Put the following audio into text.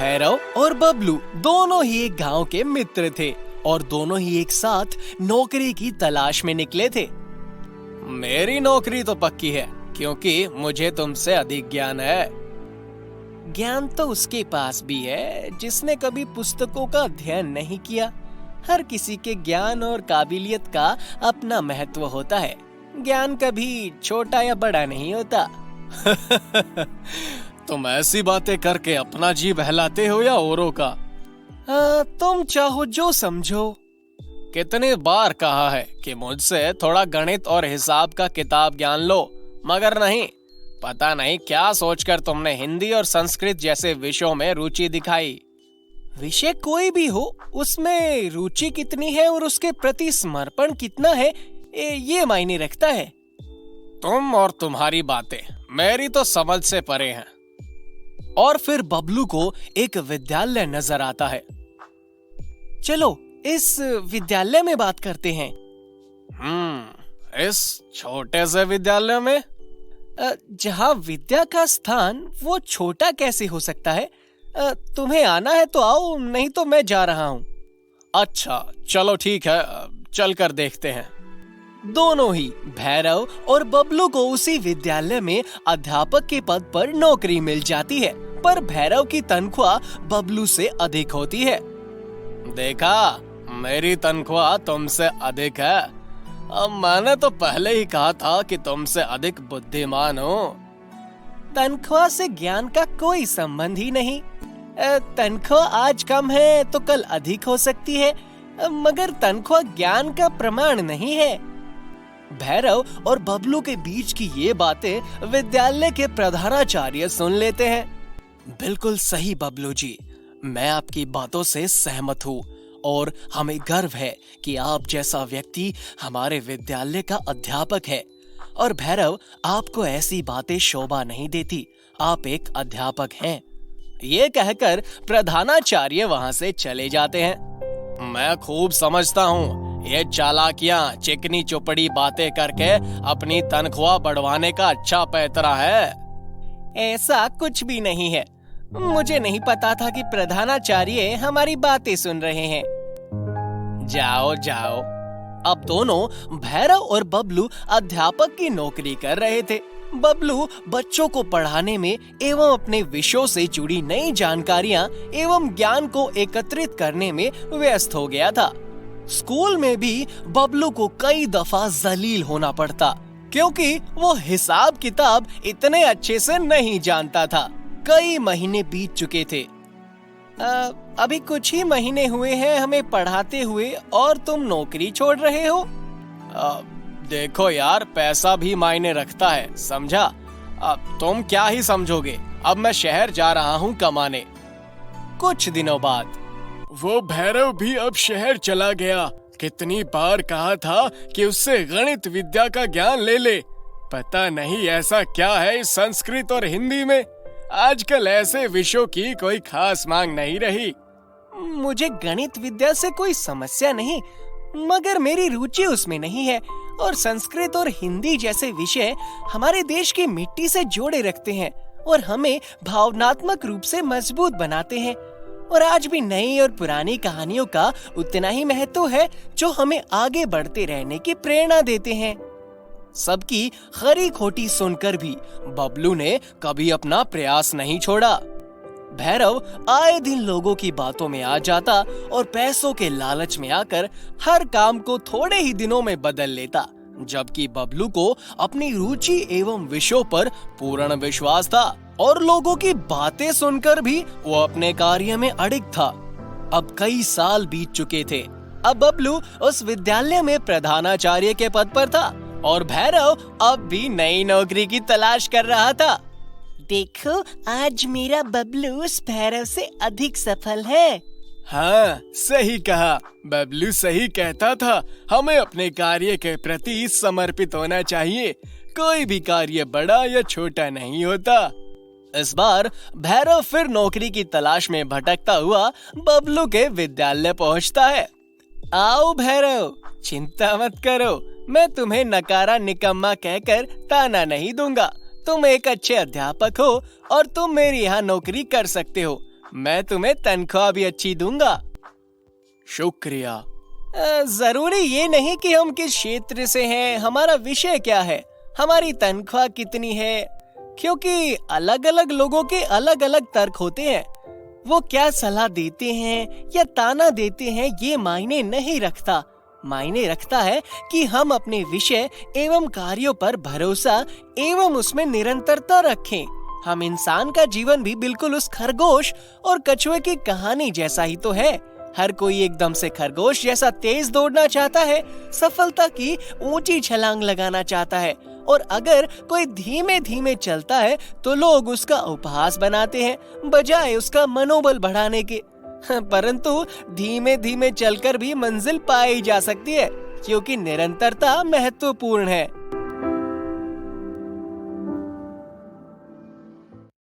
भैरव और बबलू दोनों ही एक गांव के मित्र थे और दोनों ही एक साथ नौकरी की तलाश में निकले थे। मेरी नौकरी तो पक्की है क्योंकि मुझे तुमसे अधिक ज्ञान है। ज्ञान तो उसके पास भी है जिसने कभी पुस्तकों का अध्ययन नहीं किया। हर किसी के ज्ञान और काबिलियत का अपना महत्व होता है। ज्ञान कभी छोटा या बड़ा नहीं होता। तुम ऐसी बातें करके अपना जी बहलाते हो या औरों का? तुम चाहो जो समझो। कितने बार कहा है कि मुझसे थोड़ा गणित और हिसाब का किताब ज्ञान लो, मगर नहीं। पता नहीं क्या सोचकर तुमने हिंदी और संस्कृत जैसे विषयों में रुचि दिखाई। विषय कोई भी हो, उसमें रुचि कितनी है और उसके प्रति समर्पण कितना है, ये मायने रखता है। तुम और तुम्हारी बातें मेरी तो समझ से परे हैं। और फिर बबलू को एक विद्यालय नजर आता है। चलो इस विद्यालय में बात करते हैं। इस छोटे से विद्यालय में? जहाँ विद्या का स्थान वो छोटा कैसे हो सकता है? तुम्हें आना है तो आओ, नहीं तो मैं जा रहा हूँ। अच्छा चलो ठीक है, चल कर देखते हैं। दोनों ही भैरव और बबलू को उसी विद्यालय में अध्यापक के पद पर नौकरी मिल जाती है, पर भैरव की तनख्वाह बबलू से अधिक होती है। देखा, मेरी तनख्वाह तुमसे अधिक है। अब मैंने तो पहले ही कहा था कि तुमसे अधिक बुद्धिमान हो। तनख्वाह से ज्ञान का कोई संबंध ही नहीं। तनख्वाह आज कम है तो कल अधिक हो सकती है, मगर तनख्वाह ज्ञान का प्रमाण नहीं है। भैरव और बबलू के बीच की ये बातें विद्यालय के प्रधानाचार्य सुन लेते हैं। बिल्कुल सही बबलू जी, मैं आपकी बातों से सहमत हूँ और हमें गर्व है कि आप जैसा व्यक्ति हमारे विद्यालय का अध्यापक है। और भैरव, आपको ऐसी बातें शोभा नहीं देती, आप एक अध्यापक हैं। ये कहकर प्रधानाचार्य वहाँ से चले जाते हैं। मैं खूब समझता हूँ ये चालाकियाँ चिकनी चुपड़ी बातें करके अपनी तनख्वाह बढ़वाने का अच्छा पैतरा है। ऐसा कुछ भी नहीं है। मुझे नहीं पता था कि प्रधानाचार्य हमारी बातें सुन रहे हैं। जाओ जाओ। अब दोनों भैरव और बबलू अध्यापक की नौकरी कर रहे थे। बबलू बच्चों को पढ़ाने में एवं अपने विषयों से जुड़ी नई जानकारियां एवं ज्ञान को एकत्रित करने में व्यस्त हो गया था। स्कूल में भी बबलू को कई दफा जलील होना पड़ता क्योंकि वो हिसाब किताब इतने अच्छे से नहीं जानता था। कई महीने बीत चुके थे। अभी कुछ ही महीने हुए हैं हमें पढ़ाते हुए और तुम नौकरी छोड़ रहे हो। देखो यार, पैसा भी मायने रखता है, समझा? अब तुम क्या ही समझोगे। अब मैं शहर जा रहा हूँ कमाने। कुछ दिनों बाद वो भैरव भी अब शहर चला गया। कितनी बार कहा था कि उससे गणित विद्या का ज्ञान ले ले। पता नहीं ऐसा क्या है इस संस्कृत और हिंदी में, आजकल ऐसे विषयों की कोई खास मांग नहीं रही। मुझे गणित विद्या से कोई समस्या नहीं, मगर मेरी रुचि उसमें नहीं है और संस्कृत और हिंदी जैसे विषय हमारे देश की मिट्टी से जोड़े रखते हैं और हमें भावनात्मक रूप से मजबूत बनाते हैं। और आज भी नई और पुरानी कहानियों का उतना ही महत्व है जो हमें आगे बढ़ते रहने की प्रेरणा देते हैं। सबकी खरी खोटी सुनकर भी बबलू ने कभी अपना प्रयास नहीं छोड़ा। भैरव आए दिन लोगों की बातों में आ जाता और पैसों के लालच में आकर हर काम को थोड़े ही दिनों में बदल लेता, जबकि बबलू को अपनी रुचि एवं विषयों पर पूर्ण विश्वास था और लोगों की बातें सुनकर भी वो अपने कार्य में अड़िग था। अब कई साल बीत चुके थे। अब बबलू उस विद्यालय में प्रधानाचार्य के पद पर था और भैरव अब भी नई नौकरी की तलाश कर रहा था। देखो, आज मेरा बबलू उस भैरव से अधिक सफल है। हाँ, सही कहा। बबलू सही कहता था, हमें अपने कार्य के प्रति समर्पित होना चाहिए। कोई भी कार्य बड़ा या छोटा नहीं होता। इस बार भैरव फिर नौकरी की तलाश में भटकता हुआ बबलू के विद्यालय पहुंचता है। आओ भैरव, चिंता मत करो, मैं तुम्हें नकारा निकम्मा कहकर ताना नहीं दूंगा। तुम एक अच्छे अध्यापक हो और तुम मेरे यहाँ नौकरी कर सकते हो। मैं तुम्हें तनख्वाह भी अच्छी दूंगा। शुक्रिया। जरूरी ये नहीं कि हम किस क्षेत्र से हैं, हमारा विषय क्या है, हमारी तनख्वाह कितनी है, क्योंकि अलग अलग लोगों के अलग अलग तर्क होते हैं। वो क्या सलाह देते हैं या ताना देते हैं ये मायने नहीं रखता। मायने रखता है कि हम अपने विषय एवं कार्यों पर भरोसा एवं उसमें निरंतरता रखें। हम इंसान का जीवन भी बिल्कुल उस खरगोश और कछुए की कहानी जैसा ही तो है। हर कोई एकदम से खरगोश जैसा तेज दौड़ना चाहता है, सफलता की ऊंची छलांग लगाना चाहता है, और अगर कोई धीमे धीमे चलता है तो लोग उसका उपहास बनाते हैं बजाय उसका मनोबल बढ़ाने के। परंतु धीमे धीमे चलकर भी मंजिल पाई जा सकती है, क्योंकि निरंतरता महत्वपूर्ण है।